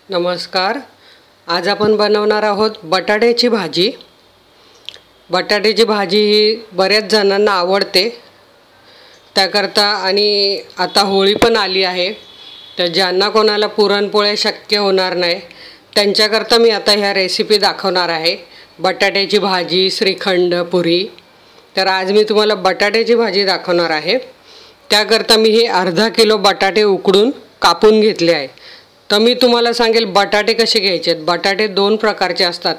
नमस्कार. आज आपण बनवणार आहोत बटाट्याची भाजी. बटाट्याची भाजी ही बऱ्याच जणांना आवडते. त्याकरता आणि आता होळी पण आली आहे, तर ज्यांना कोणाला पुरणपोळ्या शक्य होणार नाही त्यांच्याकरता मी आता ह्या रेसिपी दाखवणार आहे. बटाट्याची भाजी, श्रीखंड, पुरी. तर आज मी तुम्हाला बटाट्याची भाजी दाखवणार आहे. त्याकरता मी हे अर्धा किलो बटाटे उकडून कापून घेतले आहे. तर मी तुम्हाला सांगेल बटाटे कसे घ्यायचे आहेत. बटाटे दोन प्रकारचे असतात.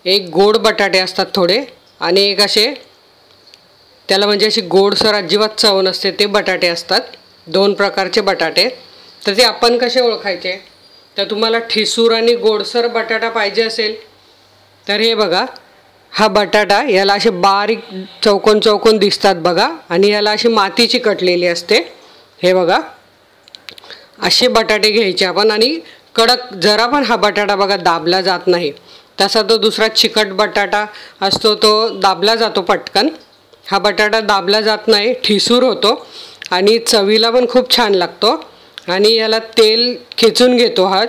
एक गोड बटाटे असतात थोडे, आणि एक असे त्याला म्हणजे अशी गोडसर अजिबात चव नसते ते बटाटे असतात. दोन प्रकारचे बटाटे. तर ते आपण कसे ओळखायचे, तर तुम्हाला ठिसूर आणि गोडसर बटाटा पाहिजे असेल तर हे बघा, हा बटाटा याला असे बारीक चौकोन चौकोन दिसतात बघा, आणि याला अशी माती चिकटलेली असते. हे बघा, असे बटाटे घ्यायचे आपण. आणि कडक जरा पण हा बटाटा बघा दाबला जात नाही. तसा तो दुसरा चिकट बटाटा असतो तो दाबला जातो पटकन. हा बटाटा दाबला जात नाही, ठिसूर होतो आणि चवीला पण खूप छान लागतो. आणि याला तेल खेचून घेतो हात.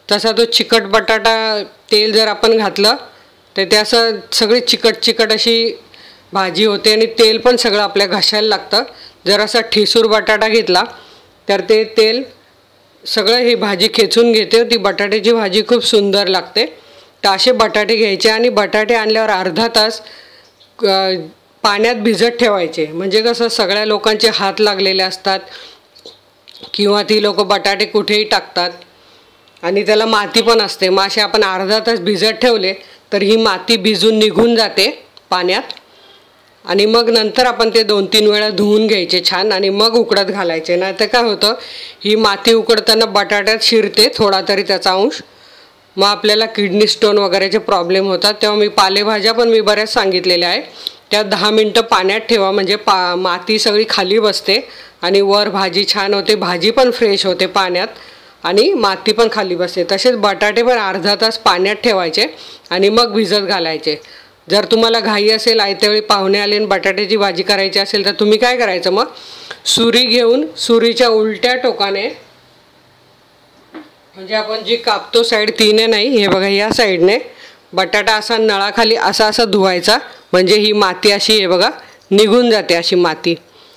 तसा तो चिकट बटाटा तेल जर आपण घातलं तर ते असं सगळी चिकट अशी भाजी होते आणि तेल पण सगळं आपल्या घशाला लागतं. जर असा ठिसूर बटाटा घेतला तर ते तेल सगळं ही भाजी खेचून घेते. ती बटाट्याची भाजी खूप सुंदर लागते. तर असे बटाटे घ्यायचे आणि बटाटे आणल्यावर अर्धा तास पाण्यात भिजत ठेवायचे. म्हणजे कसं सगळ्या लोकांचे हात लागलेले असतात किंवा ती लोक बटाटे कुठेही टाकतात आणि त्याला माती पण असते. मग असे आपण अर्धा तास भिजत ठेवले तर ही माती भिजून निघून जाते पाण्यात. आणि मग नंतर आपण ते 2-3 वेळा धुवून घ्यायचे छान आणि मग उकडत घालायचे. नाही तर काय होतं, ही माती उकडताना बटाट्यात शिरते थोडा तरी त्याचा अंश. मग आपल्याला किडनी स्टोन वगैरेचे प्रॉब्लेम होतात. तेव्हा मी पालेभाज्या पण मी बऱ्याच सांगितलेल्या आहे, त्या 10 मिनटं पाण्यात ठेवा. म्हणजे माती सगळी खाली बसते आणि वर भाजी छान होते. भाजी पण फ्रेश होते पाण्यात आणि माती पण खाली बसते. तसेच बटाटे पण अर्धा तास पाण्यात ठेवायचे आणि मग भिजत घालायचे. जर तुम्हाला घाई असेल, आयत्यावेळी पाहुणे आले आणि बटाट्याची भाजी करायची असेल तर तुम्ही काय करायचं, मग सुरी घेऊन सुरीच्या उलट्या टोकाने, म्हणजे आपण जी कापतो साईड तीने नाही, हे बघा या साईडने बटाटा असा नळाखाली असा धुवायचा. म्हणजे ही माती अशी हे बघा निघून जाते अशी माती.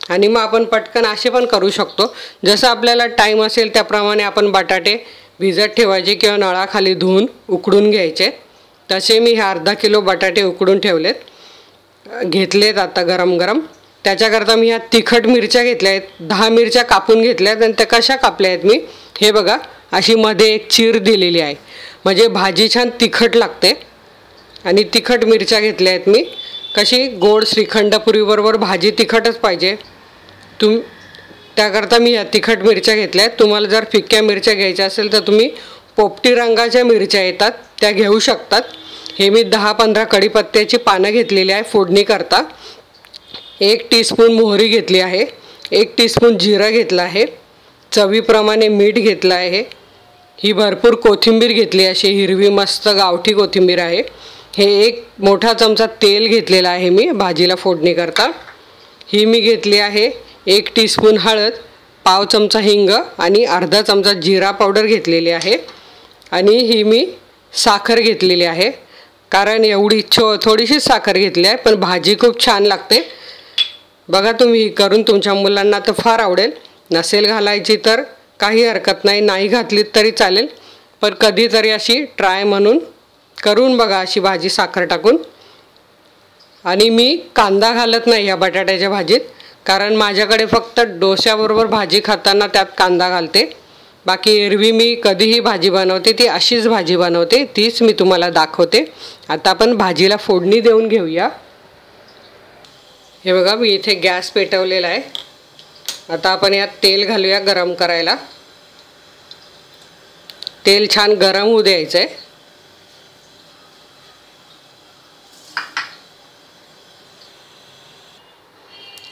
आणि मग आपण पटकन असे पण करू शकतो. जसं आपल्याला टाईम असेल त्याप्रमाणे आपण बटाटे भिजत ठेवायचे किंवा नळाखाली धुवून उकडून घ्यायचे. तसे मी हे अर्धा किलो बटाटे उकडून घेतलेत आता गरम गरम. त्याच्याकरता मी ह्या तिखट मिरच्या घेतल्या आहेत. 10 मिरच्या कापून घेतल्या आहेत. आणि त्या कशा कापल्या आहेत मी, हे बघा अशी मध्ये एक चीर दिलेली आहे. म्हणजे भाजी छान तिखट लागते. आणि तिखट मिरच्या घेतल्या आहेत मी. कशी गोड श्रीखंडपुरीबरोबर भाजी तिखटच पाहिजे. त्याकरता मी ह्या तिखट मिरच्या घेतल्या आहेत. तुम्हाला जर फिक्क्या मिरच्या घ्यायच्या असेल तर तुम्ही पोपटी रंगाच्या मिरच्या येतात त्या घेऊ शकतात. हे मी 10-15 कढीपत्त्याची पानं घेतलेली आहे फोडणी करता. 1 टीस्पून मोहरी घेतली आहे. 1 टीस्पून जिरं घेतलं आहे. चवीप्रमाणे मीठ घेतलं आहे. ही भरपूर कोथिंबीर घेतली, अशी हिरवी मस्त गावठी कोथिंबीर आहे. हे 1 मोठा चमचा तेल घेतलेला आहे मी भाजीला फोडणी करता. ही मी घेतली आहे 1 टीस्पून हळद, पाव चमचा हिंग आणि अर्धा चमचा जिरा पावडर घेतलेली आहे. आणि ही मी साखर घेतलेली आहे. कारण एवढी थोडीशी साखर घेतली आहे, पण भाजी खूप छान लागते. बघा तुम्ही करून तुमच्या मुलांना तर फार आवडेल. नसेल घालायची तर काही हरकत नाही, नाही घातली तरी चालेल. पण कधीतरी अशी ट्राय म्हणून करून बघा अशी भाजी साखर टाकून. आणि मी कांदा घालत नाही या बटाट्याच्या भाजीत, कारण माझ्याकडे फक्त डोस्याबरोबर भाजी खाताना त्यात कांदा घालते. बाकी एरवी मी कधीही भाजी बनवते ती अशीच भाजी बनवते, तीच मी तुम्हाला दाखवते. आता आपण भाजीला फोडणी देऊन घेऊया. हे बघा मी इथे गॅस पेटवलेला आहे. आता आपण यात तेल घालूया गरम करायला. तेल छान गरम होऊ द्यायचं आहे.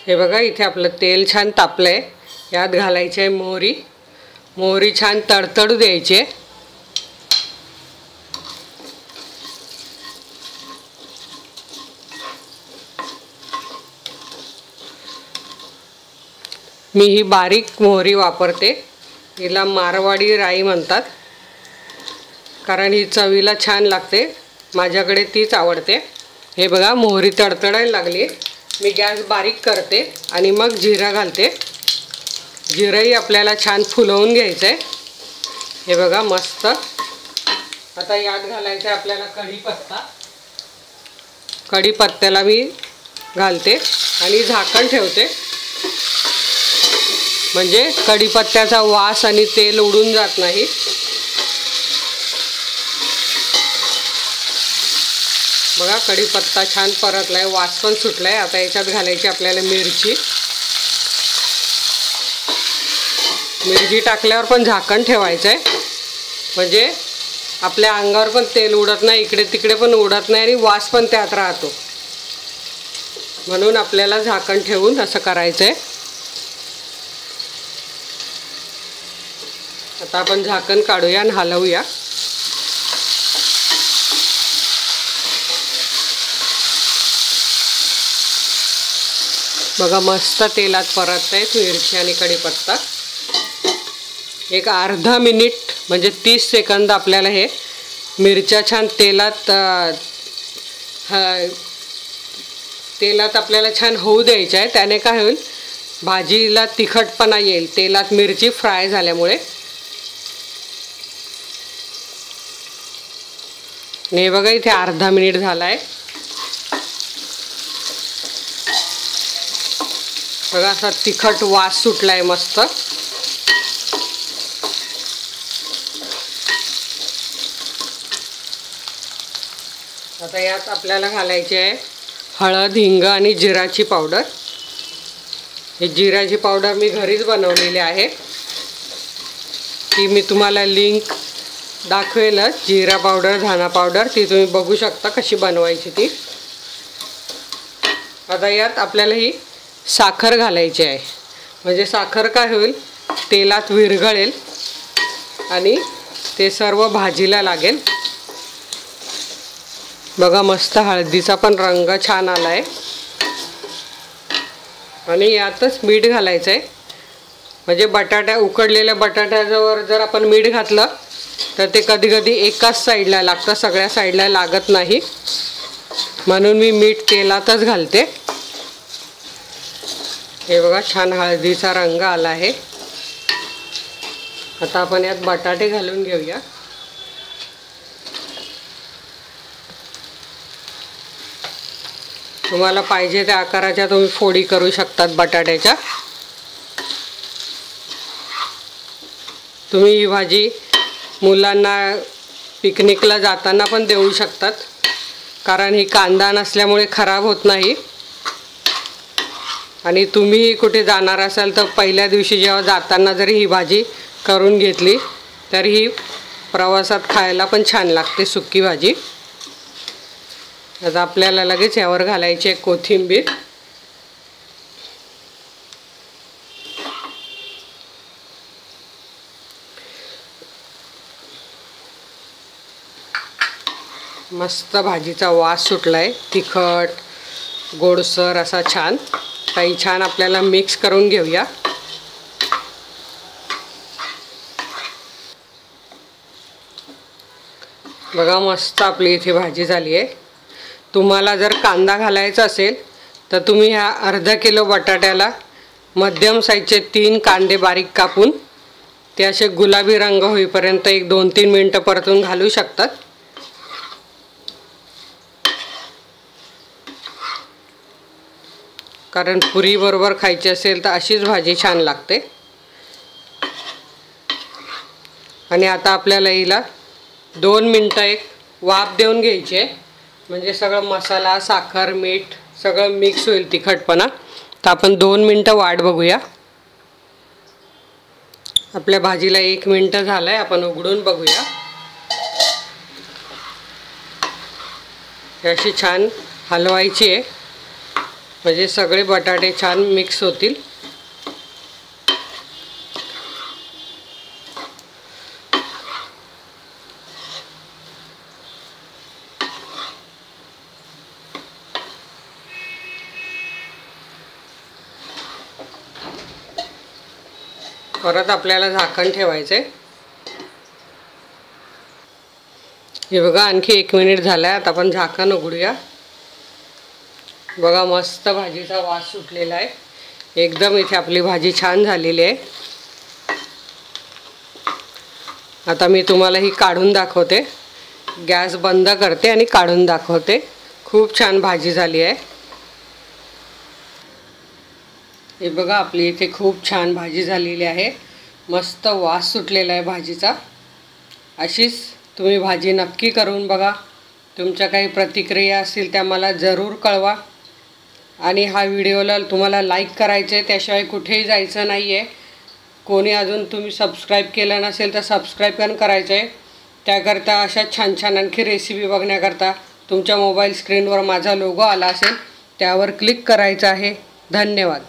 हे बघा इथे आपलं तेल छान तापलं आहे. यात घालायची आहे मोहरी. मोहरी छान तडतडू द्यायची. मी ही बारीक मोहरी वापरते. हिला मारवाडी राई म्हणतात. कारण ही चवीला छान लागते, माझ्याकडे तीच आवडते। हे बघा मोहरी तडतडायला लागली, मी गॅस बारीक करते आणि मग जिरा घालते। जिरंही आपल्याला छान फुलवून घ्यायचं आहे। हे बघा मस्त। आता यात घालायचं आहे आपल्याला कढीपत्ता। कढीपत्त्याला मी घालते आणि झाकण ठेवते, म्हणजे कढीपत्त्याचा वास आणि तेल उडून जात नाही। बघा कढीपत्ता छान परतलाय, वास पण सुटलाय। आता याच्यात घालायची आपल्याला मिरची। मिरची टाकल्यावर पण झाकण ठेवायचं आहे, म्हणजे आपल्या अंगावर पण तेल उडत नाही, इकडे तिकडे पण उडत नाही आणि वास पण त्यात राहतो, म्हणून आपल्याला झाकण ठेवून असं करायचं आहे। आता आपण झाकण काढूया आणि हलवूया। बघा मस्त तेलात परततायत मिरची आणि कढीपत्ता। एक अर्धा मिनिट म्हणजे 30 सेकंद आपल्याला हे मिरच्या छान तेलात आपल्याला छान होऊ द्यायचं आहे। त्याने काय होईल, भाजीला तिखटपणा येईल तेलात मिरची फ्राय झाल्यामुळे। हे बघा इथे अर्धा मिनिट झाला आहे। बघा असा तिखट वास सुटलाय मस्त। आता यात आपल्याला घालायचे आहे हळद, हिंग आणि जिराची पावडर। ही जिराची पावडर मी घरीच बनवलेली आहे, ती मी तुम्हाला लिंक दाखवेलच। जिरा पावडर, धना पावडर, ती तुम्ही बघू शकता कशी बनवायची ती। आता यात आपल्याला ही साखर घालायची आहे, म्हणजे साखर काय होईल, तेलात विरघळेल आणि ते सर्व भाजीला लागेल। बघा मस्त हळदीचा पण रंग छान आला आहे। आणि यातच मीठ घालायचं आहे, म्हणजे उकडलेल्या बटाट्यावर जर आपण मीठ घातलं तर ते कधी कधी एकाच साईडला लागतं, सगळ्या साईडला लागत नाही, म्हणून मी मीठ तेलातच घालते। हे बघा छान हळदीचा रंग आला आहे। आता आपण यात बटाटे घालून घेऊया। तुम्हाला पाहिजे त्या आकाराच्या तुम्ही फोडी करू शकतात बटाट्याच्या। तुम्ही ही भाजी मुलांना पिकनिकला जाताना पण देऊ शकतात, कारण ही कांदा नसल्यामुळे खराब होत नाही। आणि तुम्ही कुठे जाणार असाल तर पहिल्या दिवशी जेव्हा जाताना जरी ही भाजी करून घेतली तर ही प्रवासात खायला पण छान लागते सुकी भाजी। आता आपल्याला लगेच यावर घालायची आहे कोथिंबीर। मस्त भाजीचा वास सुटलाय, तिखट गोडसर असा छान। काही छान आपल्याला मिक्स करून घेऊया। बघा मस्त आपली इथे भाजी झाली आहे। तुम्हाला जर कांदा घालायचा असेल तर तुम्ही ह्या अर्धा किलो बटाट्याला मध्यम साईजचे 3 कांदे बारीक कापून ते असे गुलाबी रंग होईपर्यंत 1-2-3 मिनिटं परतून घालू शकतात। कारण पुरी बरोबर खायची असेल तर अशीच भाजी छान लागते। आणि आता आपल्याला हिला 2 मिनिटं एक वाफ देऊन घ्यायची आहे, म्हणजे सगळं मसाला, साखर, मीठ सगळं मिक्स होईल तिखटपणा। तर आपण 2 मिनिटं वाट बघूया। आपल्या भाजीला 1 मिनिट झालंय, आपण उघडून बघूया। अशी छान हलवायची आहे, म्हणजे सगळे बटाटे छान मिक्स होतील। परत आपल्याला झाकण ठेवायचे। हे बघा आणखी 1 मिनिट झाला आहे. आता आपण झाकण उघडूया. बघा मस्त भाजीचा वास सुटलेला आहे. एकदम इथे आपली भाजी छान झालेली आहे. आता मी तुम्हाला ही काढून दाखवते. गॅस बंद करते आणि काढून दाखवते. खूप छान भाजी झाली आहे. हे बघा आपली इथे खूप छान भाजी झालेली आहे. मस्त वास सुटलेला आहे भाजीचा. अशीच तुम्ही भाजी नक्की करून बघा. तुमच्या काही प्रतिक्रिया असतील त्या मला जरूर कळवा. आणि हा व्हिडिओला तुम्हाला लाईक करायचं आहे, त्याशिवाय कुठेही जायचं नाही आहे. कोणी अजून तुम्ही सबस्क्राईब केलं नसेल तर सबस्क्राईब पण करायचं आहे. त्याकरता अशा छान छान आणखी रेसिपी बघण्याकरता तुमच्या मोबाईल स्क्रीनवर माझा लोगो आला असेल, त्यावर क्लिक करायचं आहे. धन्यवाद.